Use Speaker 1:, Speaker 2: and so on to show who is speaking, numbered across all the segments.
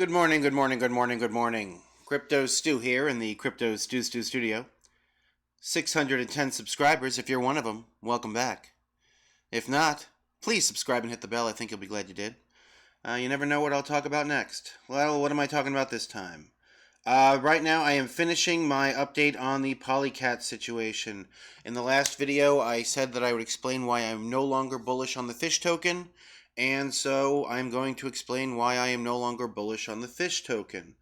Speaker 1: Good morning, good morning, good morning, good morning. Crypto Stu here in the Crypto Stu studio. 610 subscribers. If you're one of them, welcome back. If not, please subscribe and hit the bell. I think you'll be glad you did. You never know what I'll talk about next. Well, what am I talking about this time? Right now, I am finishing my update on the Polycat situation. In the last video, I said that I would explain why I'm no longer bullish on the fish token, and so I'm going to explain why I am no longer bullish on the fish token.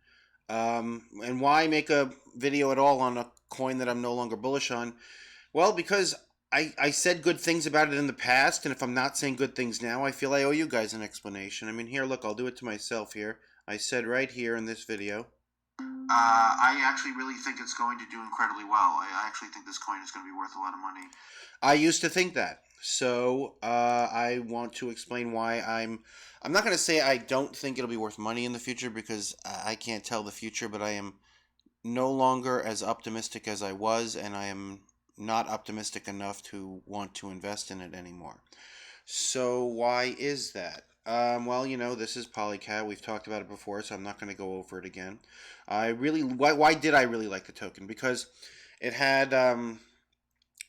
Speaker 1: And why make a video at all on a coin that I'm no longer bullish on? Well, because I said good things about it in the past, and if I'm not saying good things now, I feel I owe you guys an explanation. I mean, here, look, I'll do it to myself here. I said right here in this video. I actually really think it's going to do incredibly well. I actually think this coin is going to be worth a lot of money. I used to think that. So I want to explain why I'm not going to say I don't think it'll be worth money in the future, because I can't tell the future, but I am no longer as optimistic as I was, and I am not optimistic enough to want to invest in it anymore. So why is that? Well, you know, this is Polycat. We've talked about it before, so I'm not going to go over it again. Why did I really like the token? Because it had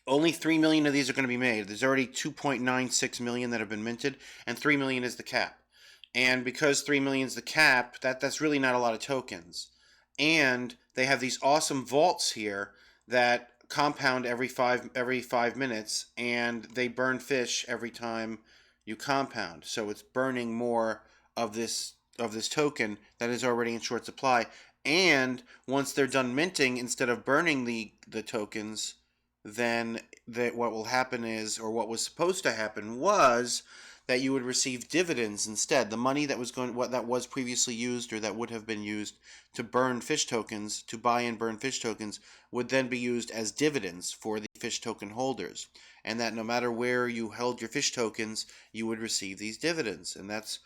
Speaker 1: only 3 million of these are going to be made. There's already 2.96 million that have been minted, and 3 million is the cap. And because 3 million is the cap, that's really not a lot of tokens. And they have these awesome vaults here that compound every five minutes, and they burn fish every time you compound. So it's burning more of this token that is already in short supply. And once they're done minting, instead of burning the tokens, then what will happen is, or what was supposed to happen was, that you would receive dividends instead. The money that was previously used, or that would have been used to burn fish tokens, to buy and burn fish tokens, would then be used as dividends for the fish token holders. And that no matter where you held your fish tokens, you would receive these dividends. And that's,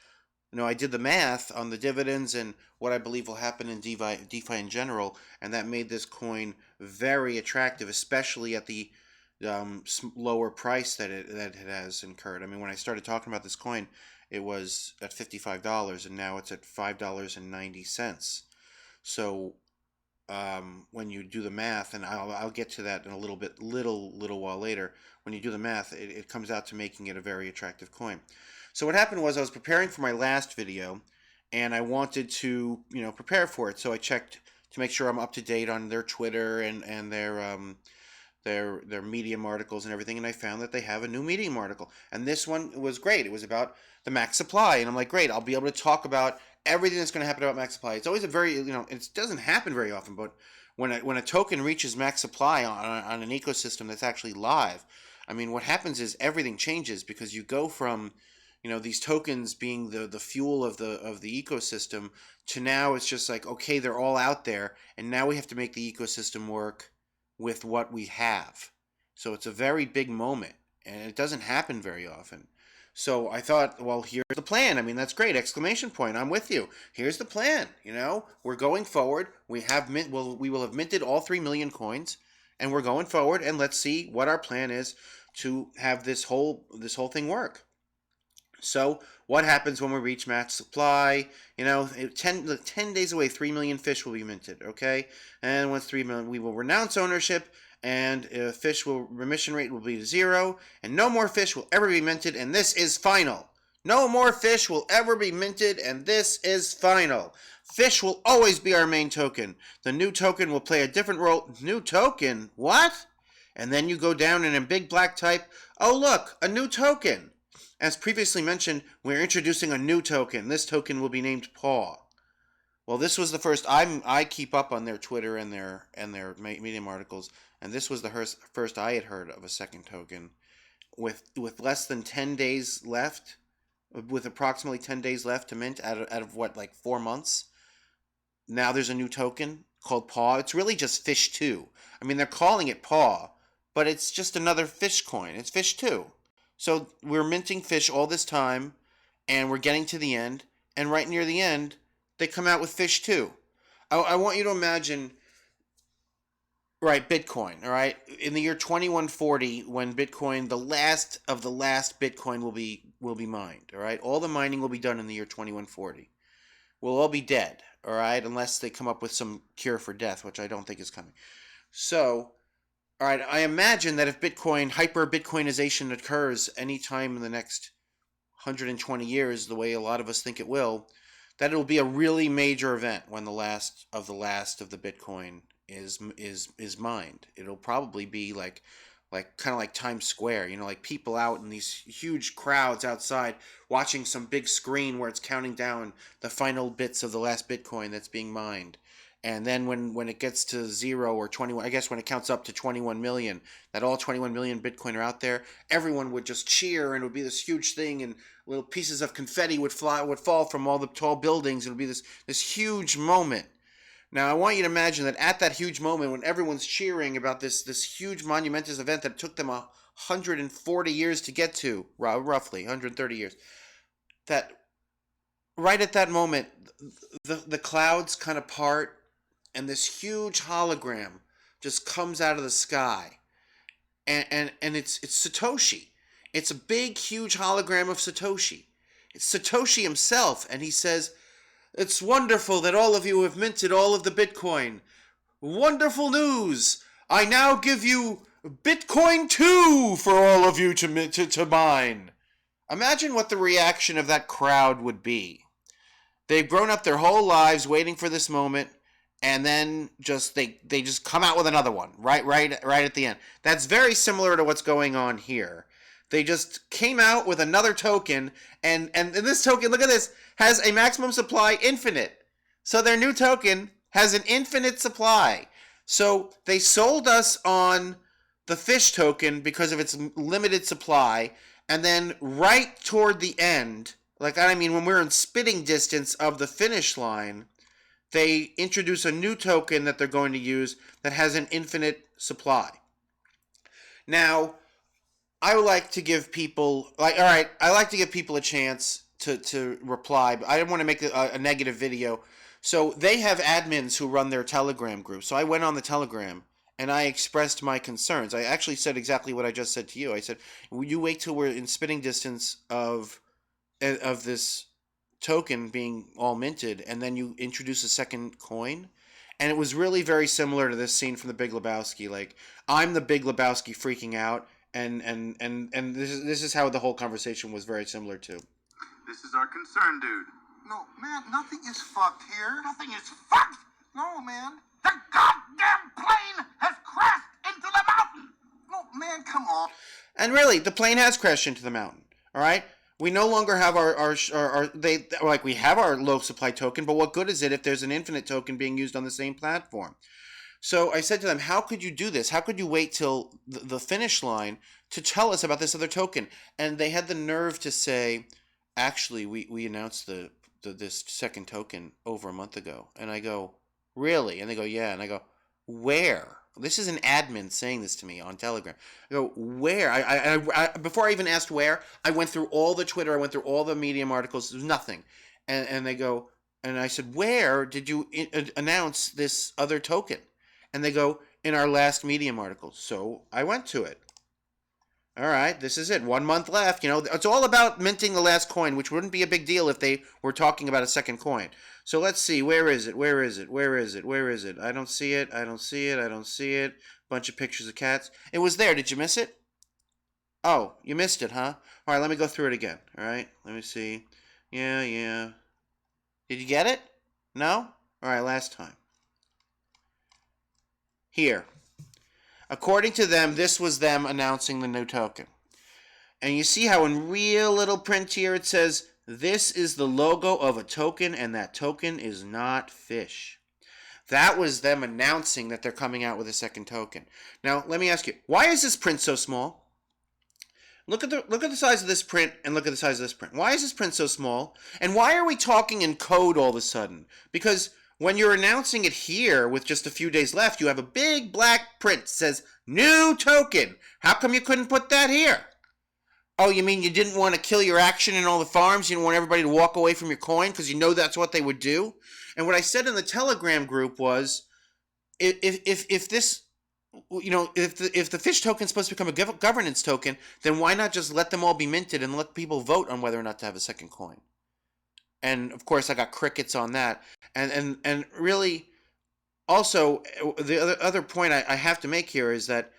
Speaker 1: I did the math on the dividends and what I believe will happen in DeFi in general, and that made this coin very attractive, especially at the lower price that it has incurred. I mean, when I started talking about this coin, it was at $55, and now it's at $5.90. So when you do the math, and I'll get to that in a little while later, when you do the math, it comes out to making it a very attractive coin. So what happened was, I was preparing for my last video, and I wanted to prepare for it. So I checked to make sure I'm up to date on their Twitter and their Medium articles and everything, and I found that they have a new Medium article, and this one was great. It was about the max supply, and I'm like, great, I'll be able to talk about everything that's going to happen about max supply. It's always a very, it doesn't happen very often, but when a token reaches max supply on an ecosystem that's actually live, I mean, what happens is everything changes, because you go from these tokens being the fuel of the ecosystem, to now it's just like, okay, they're all out there, and now we have to make the ecosystem work with what we have. So it's a very big moment, and it doesn't happen very often. So I thought, well, here's the plan. I mean, that's great! Exclamation point! I'm with you. Here's the plan. We're going forward. We will have minted all 3 million coins, and we're going forward. And let's see what our plan is to have this whole thing work. So what happens when we reach max supply? 10 days away, 3 million fish will be minted, okay? And once 3 million, we will renounce ownership, and remission rate will be 0, and no more fish will ever be minted, and this is final. No more fish will ever be minted, and this is final. Fish will always be our main token. The new token will play a different role. New token? What? And then you go down and in big black type, oh look, a new token. As previously mentioned, we're introducing a new token. This token will be named Paw. Well, this was the first. I keep up on their Twitter and their Medium articles, and this was the first I had heard of a second token, with less than 10 days left, with approximately 10 days left to mint out of what, like 4 months. Now there's a new token called Paw. It's really just Fish 2. I mean, they're calling it Paw, but it's just another fish coin. It's Fish 2. So we're minting fish all this time, and we're getting to the end, and right near the end, they come out with Fish 2. I want you to imagine, right, Bitcoin, all right? In the year 2140, when Bitcoin, the last of the last Bitcoin will be mined, all right? All the mining will be done in the year 2140. we'll all be dead, all right, unless they come up with some cure for death, which I don't think is coming. So, all right, I imagine that if hyper-Bitcoinization occurs anytime in the next 120 years, the way a lot of us think it will, that it'll be a really major event when the last of the Bitcoin is mined. It'll probably be like kind of like Times Square, like people out in these huge crowds outside watching some big screen where it's counting down the final bits of the last Bitcoin that's being mined. And then when it gets to 0 or 21, I guess when it counts up to 21 million, that all 21 million Bitcoin are out there, everyone would just cheer, and it would be this huge thing, and little pieces of confetti would fall from all the tall buildings. It would be this huge moment. Now, I want you to imagine that at that huge moment, when everyone's cheering about this huge monumentous event that took them 140 years to get to, roughly 130 years, that right at that moment, the clouds kind of part, and this huge hologram just comes out of the sky, and it's Satoshi. It's a big, huge hologram of Satoshi. It's Satoshi himself, and he says, "It's wonderful that all of you have minted all of the Bitcoin. Wonderful news! I now give you Bitcoin 2 for all of you to mine." Imagine what the reaction of that crowd would be. They've grown up their whole lives waiting for this moment, and then they just come out with another one right at the end. That's very similar to what's going on here. They just came out with another token, and this token, look at this, has a maximum supply infinite. So their new token has an infinite supply. So they sold us on the fish token because of its limited supply, and then right toward the end, when we're in spitting distance of the finish line, they introduce a new token that they're going to use that has an infinite supply. Now, I would like to give people, a chance to reply, but I didn't want to make a negative video. So they have admins who run their Telegram group. So I went on the Telegram and I expressed my concerns. I actually said exactly what I just said to you. I said, "Will you wait till we're in spitting distance of this token being all minted, and then you introduce a second coin?" And it was really very similar to this scene from The Big Lebowski. Like, I'm the Big Lebowski freaking out, and this is how the whole conversation was very similar to.
Speaker 2: This is our concern, dude. No, man, nothing is fucked here. Nothing is fucked! No, man. The goddamn plane has crashed into the mountain! No, man, come on.
Speaker 1: And really, the plane has crashed into the mountain, all right? We no longer have we have our low supply token, but what good is it if there's an infinite token being used on the same platform? So I said to them, how could you do this? How could you wait till the finish line to tell us about this other token? And they had the nerve to say, actually, we announced this second token over a month ago. And I go, really? And they go, yeah. And I go, where? This is an admin saying this to me on Telegram. I go, where? I before I even asked where, I went through all the Twitter, I went through all the Medium articles. There's nothing. And they go, and I said, where did you announce this other token? And they go, in our last Medium article. So I went to it. All right, this is it. 1 month left. It's all about minting the last coin, which wouldn't be a big deal if they were talking about a second coin. So let's see. Where is it? Where is it? Where is it? Where is it? I don't see it. I don't see it. I don't see it. Bunch of pictures of cats. It was there. Did you miss it? Oh, you missed it, huh? All right, let me go through it again. All right, let me see. Yeah. Did you get it? No? All right, last time. Here. According to them, this was them announcing the new token. And you see how in real little print here it says, this is the logo of a token, and that token is not fish. That was them announcing that they're coming out with a second token. Now, let me ask you, why is this print so small? Look at the size of this print and look at the size of this print. Why is this print so small? And why are we talking in code all of a sudden? Because when you're announcing it here with just a few days left, you have a big black print that says, new token. How come you couldn't put that here? Oh, you mean you didn't want to kill your action in all the farms? You didn't want everybody to walk away from your coin because you know that's what they would do? And what I said in the Telegram group was, if this, if the fish token is supposed to become a governance token, then why not just let them all be minted and let people vote on whether or not to have a second coin? And of course, I got crickets on that. And really, also, the other point I have to make here is that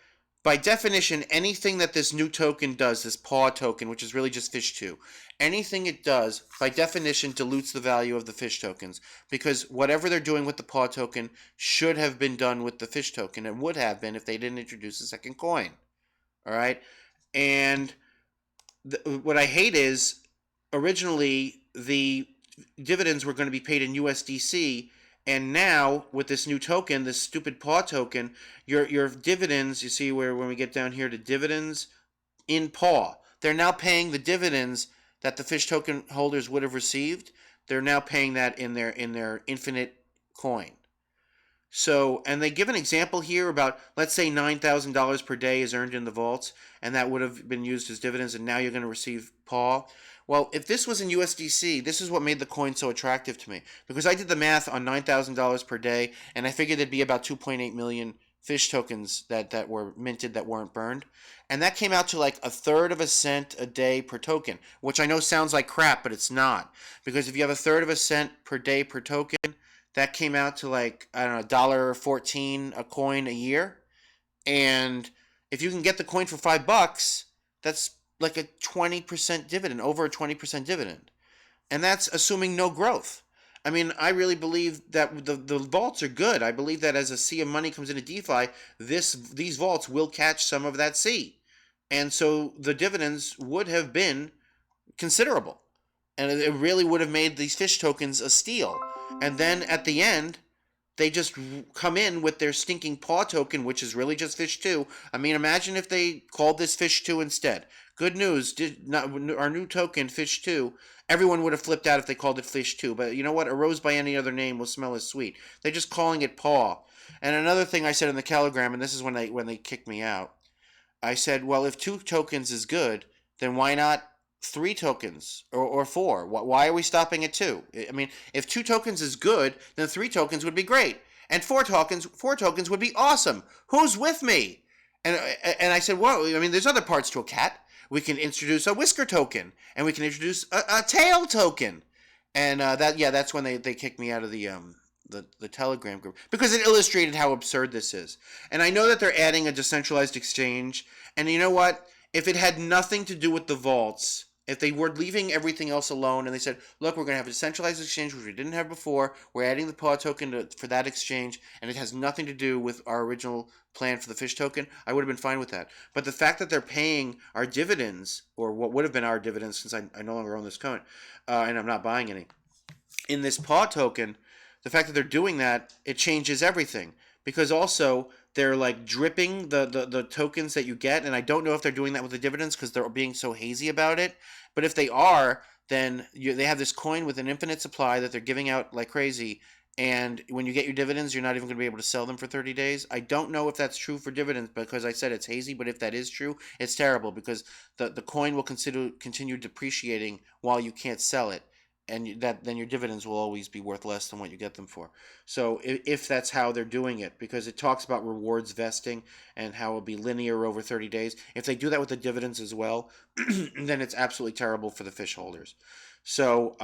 Speaker 1: by definition, anything that this new token does, this paw token, which is really just fish 2, anything it does, by definition, dilutes the value of the fish tokens. Because whatever they're doing with the paw token should have been done with the fish token. It would have been if they didn't introduce a second coin. All right? And what I hate is originally the dividends were going to be paid in USDC, and now with this new token, this stupid paw token, your dividends, you see where when we get down here to dividends in paw, they're now paying the dividends that the fish token holders would have received. They're now paying that in their infinite coin. So, and they give an example here about, let's say $9,000 per day is earned in the vaults, and that would have been used as dividends, and now you're going to receive paw. Well, if this was in USDC, this is what made the coin so attractive to me, because I did the math on $9,000 per day, and I figured there'd be about 2.8 million fish tokens that were minted that weren't burned, and that came out to like a third of a cent a day per token, which I know sounds like crap, but it's not, because if you have a third of a cent per day per token, that came out to like, I don't know, $1.14 a coin a year. And if you can get the coin for $5, that's like a 20% dividend, over a 20% dividend. And that's assuming no growth. I mean, I really believe that the vaults are good. I believe that as a sea of money comes into DeFi, these vaults will catch some of that sea. And so the dividends would have been considerable. And it really would have made these fish tokens a steal. And then at the end, they just come in with their stinking paw token, which is really just fish 2. I mean, imagine if they called this fish 2 instead. Good news, our new token, fish 2, everyone would have flipped out if they called it fish 2. But you know what? A rose by any other name will smell as sweet. They're just calling it paw. And another thing I said in the Telegram, and this is when they kicked me out, I said, well, if 2 tokens is good, then why not 3 tokens or 4? Why are we stopping at 2? I mean, if 2 tokens is good, then 3 tokens would be great, and 4 tokens would be awesome. Who's with me? And I said, well, I mean, there's other parts to a cat. We can introduce a whisker token, and we can introduce a tail token, and that's when they kicked me out of the Telegram group, because it illustrated how absurd this is. And I know that they're adding a decentralized exchange, and you know what? If it had nothing to do with the vaults, if they were leaving everything else alone and they said, look, we're going to have a decentralized exchange, which we didn't have before, we're adding the paw token for that exchange, and it has nothing to do with our original plan for the fish token, I would have been fine with that. But the fact that they're paying our dividends, or what would have been our dividends since I no longer own this coin, and I'm not buying any, in this paw token, the fact that they're doing that, it changes everything. Because also, they're like dripping the tokens that you get, and I don't know if they're doing that with the dividends because they're being so hazy about it. But if they are, then they have this coin with an infinite supply that they're giving out like crazy, and when you get your dividends, you're not even going to be able to sell them for 30 days. I don't know if that's true for dividends because I said it's hazy, but if that is true, it's terrible because the coin will continue depreciating while you can't sell it. And then your dividends will always be worth less than what you get them for. So if that's how they're doing it, because it talks about rewards vesting and how it'll be linear over 30 days. If they do that with the dividends as well, then it's absolutely terrible for the fish holders. So,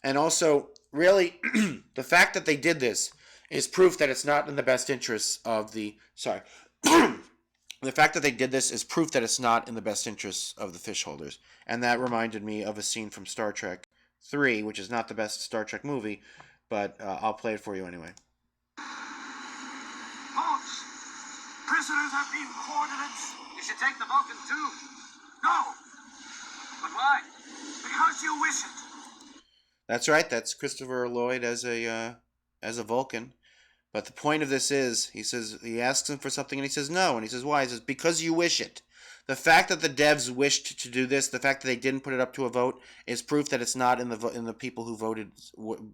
Speaker 1: and also, really, the fact that they did this is proof that it's not in the best interests of the, the fact that they did this is proof that it's not in the best interests of the fish holders. And that reminded me of a scene from Star Trek 3, which is not the best Star Trek movie, but I'll play it for you anyway.
Speaker 2: Boss, prisoners have been coordinates. You should take the Vulcan too. No. But why? Because you wish it.
Speaker 1: That's right. That's Christopher Lloyd as a Vulcan. But the point of this is, he asks him for something and he says no, and he says why? He says because you wish it. The fact that the devs wished to do this, the fact that they didn't put it up to a vote, is proof that it's not in the people who voted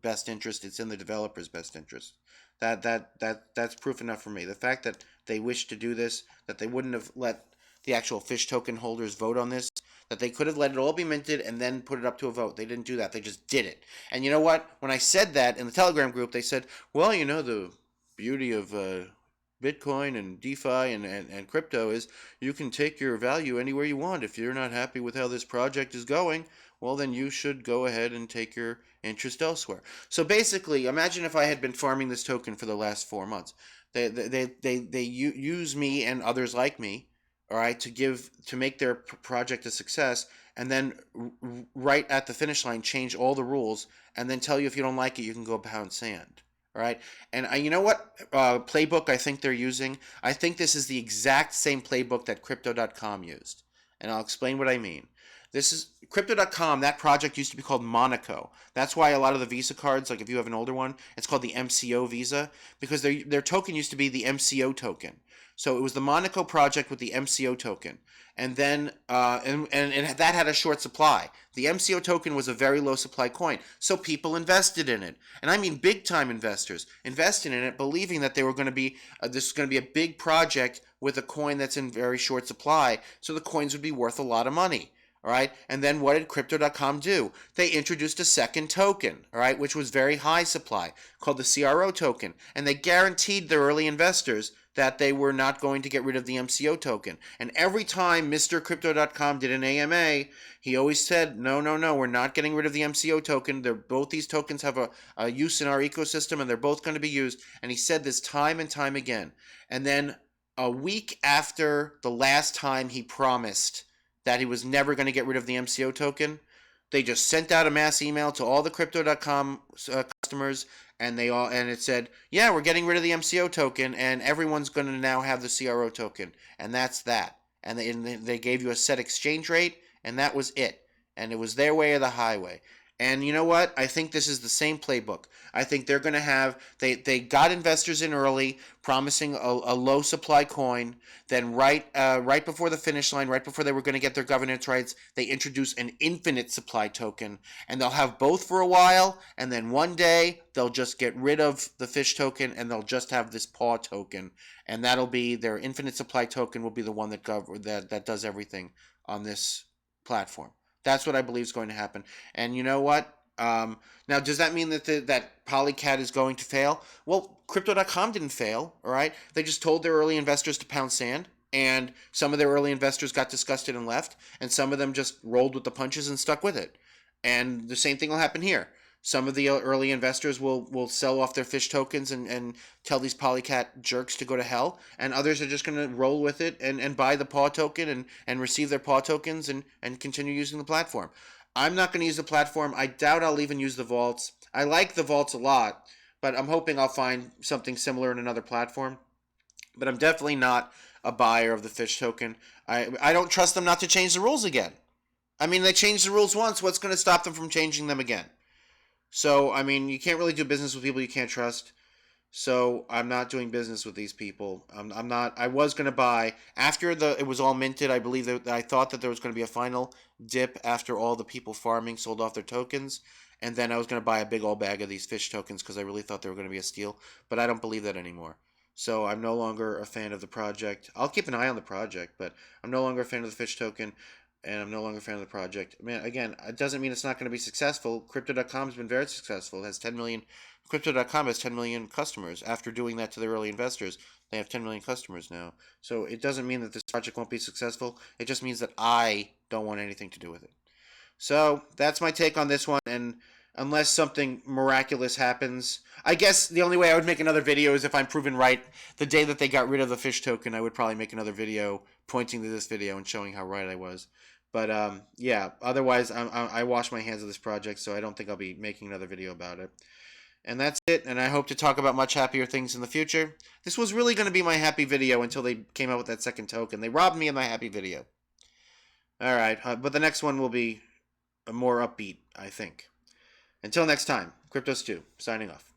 Speaker 1: best interest. It's in the developers' best interest. That's proof enough for me. The fact that they wished to do this, that they wouldn't have let the actual fish token holders vote on this, that they could have let it all be minted and then put it up to a vote. They didn't do that. They just did it. And you know what? When I said that in the Telegram group, they said, well, you know, the beauty of Bitcoin and DeFi and crypto is you can take your value anywhere you want if you're not happy with how this project is going. well, then you should go ahead and take your interest elsewhere. So basically, imagine if I had been farming this token for the last 4 months. They use me and others like me, all right, to make their project a success, and then right at the finish line change all the rules, and then tell you if you don't like it, you can go pound sand. All right, and you know what playbook I think they're using? I think this is the exact same playbook that Crypto.com used, and I'll explain what I mean. This is Crypto.com. That project used to be called Monaco. That's why a lot of the Visa cards, like if you have an older one, it's called the MCO Visa, because their token used to be the MCO token. So it was the Monaco project with the MCO token, and then and that had a short supply. The MCO token was a very low supply coin, so people invested in it, and I mean big time investors invested in it, believing that they were going to be this is going to be a big project with a coin that's in very short supply, so the coins would be worth a lot of money. All right, and then what did Crypto.com do? They introduced a second token, all right, which was very high supply, called the CRO token, and they guaranteed their early investors that they were not going to get rid of the MCO token. And every time Mr. Crypto.com did an AMA, he always said, no, we're not getting rid of the MCO token. Both these tokens have a use in our ecosystem, and they're both going to be used. And he said this time and time again. And then a week after the last time he promised that he was never going to get rid of the MCO token, they just sent out a mass email to all the Crypto.com customers, and it said, yeah, we're getting rid of the MCO token, and everyone's going to now have the CRO token, and that's that. And they gave you a set exchange rate, and that was it. And it was their way or the highway. And you know what? I think this is the same playbook. I think they're going to have, they got investors in early, promising a low supply coin. Then right before the finish line, right before they were going to get their governance rights, they introduce an infinite supply token. And they'll have both for a while, and then one day they'll just get rid of the fish token, and they'll just have this paw token. And that'll be their infinite supply token will be the one that does everything on this platform. That's what I believe is going to happen. And you know what? Now, does that mean that that Polycat is going to fail? Well, Crypto.com didn't fail, all right? They just told their early investors to pound sand, and some of their early investors got disgusted and left, and some of them just rolled with the punches and stuck with it. And the same thing will happen here. Some of the early investors will sell off their fish tokens and tell these Polycat jerks to go to hell, and others are just going to roll with it and buy the paw token and receive their paw tokens and continue using the platform. I'm not going to use the platform. I doubt I'll even use the vaults. I like the vaults a lot, but I'm hoping I'll find something similar in another platform. But I'm definitely not a buyer of the fish token. I don't trust them not to change the rules again. I mean, they changed the rules once. What's going to stop them from changing them again? So, I mean, you can't really do business with people you can't trust. So, I'm not doing business with these people. I'm not. I was going to buy, after it was all minted, I believe that I thought that there was going to be a final dip after all the people farming sold off their tokens. And then I was going to buy a big old bag of these fish tokens because I really thought they were going to be a steal. But I don't believe that anymore. So, I'm no longer a fan of the project. I'll keep an eye on the project, but I'm no longer a fan of the fish token. And I'm no longer a fan of the project. Man, again, it doesn't mean it's not going to be successful. Crypto.com has been very successful. It has 10 million. Crypto.com has 10 million customers. After doing that to their early investors, they have 10 million customers now. So it doesn't mean that this project won't be successful. It just means that I don't want anything to do with it. So that's my take on this one. And unless something miraculous happens, I guess the only way I would make another video is if I'm proven right. The day that they got rid of the fish token, I would probably make another video pointing to this video and showing how right I was. But yeah, otherwise I wash my hands of this project, so I don't think I'll be making another video about it. And that's it, and I hope to talk about much happier things in the future. This was really going to be my happy video until they came out with that second token. They robbed me of my happy video. Alright, but the next one will be more upbeat, I think. Until next time, Crypto Stew, signing off.